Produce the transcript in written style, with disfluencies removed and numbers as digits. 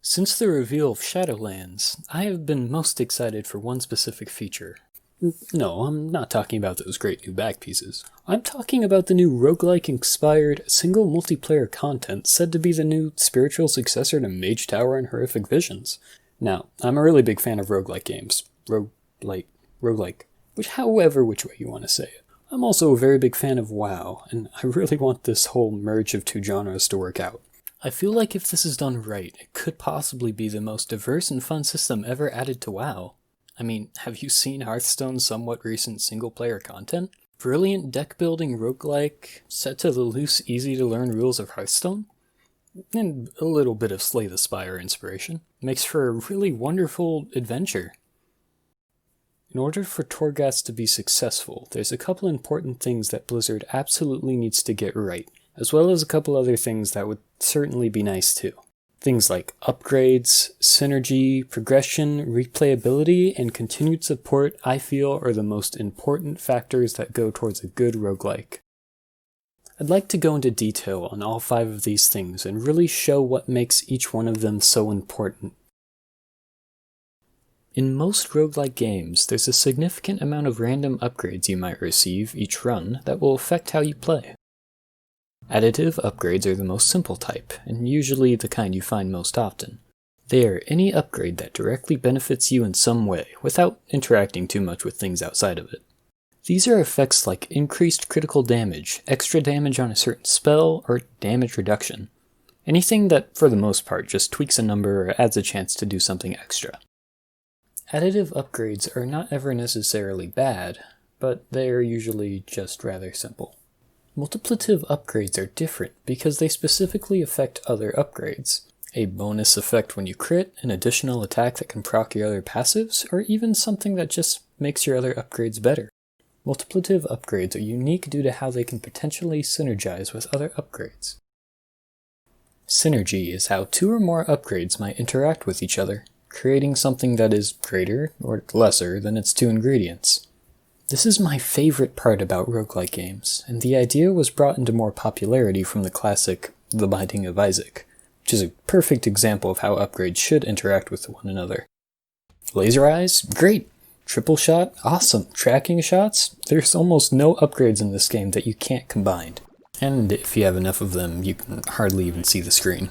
Since the reveal of Shadowlands, I have been most excited for one specific feature. No, I'm not talking about those great new back pieces. I'm talking about the new roguelike-inspired, single multiplayer content said to be the new spiritual successor to Mage Tower and Horrific Visions. Now, I'm a really big fan of roguelike games. Roguelike. Which way you want to say it. I'm also a very big fan of WoW, and I really want this whole merge of two genres to work out. I feel like if this is done right, it could possibly be the most diverse and fun system ever added to WoW. I mean, have you seen Hearthstone's somewhat recent single-player content? Brilliant deck-building roguelike, set to the loose, easy-to-learn rules of Hearthstone? And a little bit of Slay the Spire inspiration. Makes for a really wonderful adventure. In order for Torghast to be successful, there's a couple important things that Blizzard absolutely needs to get right, as well as a couple other things that would certainly be nice too. Things like upgrades, synergy, progression, replayability, and continued support I feel are the most important factors that go towards a good roguelike. I'd like to go into detail on all 5 of these things and really show what makes each one of them so important. In most roguelike games, there's a significant amount of random upgrades you might receive each run that will affect how you play. Additive upgrades are the most simple type, and usually the kind you find most often. They are any upgrade that directly benefits you in some way, without interacting too much with things outside of it. These are effects like increased critical damage, extra damage on a certain spell, or damage reduction. Anything that, for the most part, just tweaks a number or adds a chance to do something extra. Additive upgrades are not ever necessarily bad, but they are usually just rather simple. Multiplicative upgrades are different because they specifically affect other upgrades. A bonus effect when you crit, an additional attack that can proc your other passives, or even something that just makes your other upgrades better. Multiplicative upgrades are unique due to how they can potentially synergize with other upgrades. Synergy is how 2 or more upgrades might interact with each other, creating something that is greater or lesser than its 2 ingredients. This is my favorite part about roguelike games, and the idea was brought into more popularity from the classic The Binding of Isaac, which is a perfect example of how upgrades should interact with one another. Laser eyes? Great! Triple shot? Awesome! Tracking shots? There's almost no upgrades in this game that you can't combine. And if you have enough of them, you can hardly even see the screen.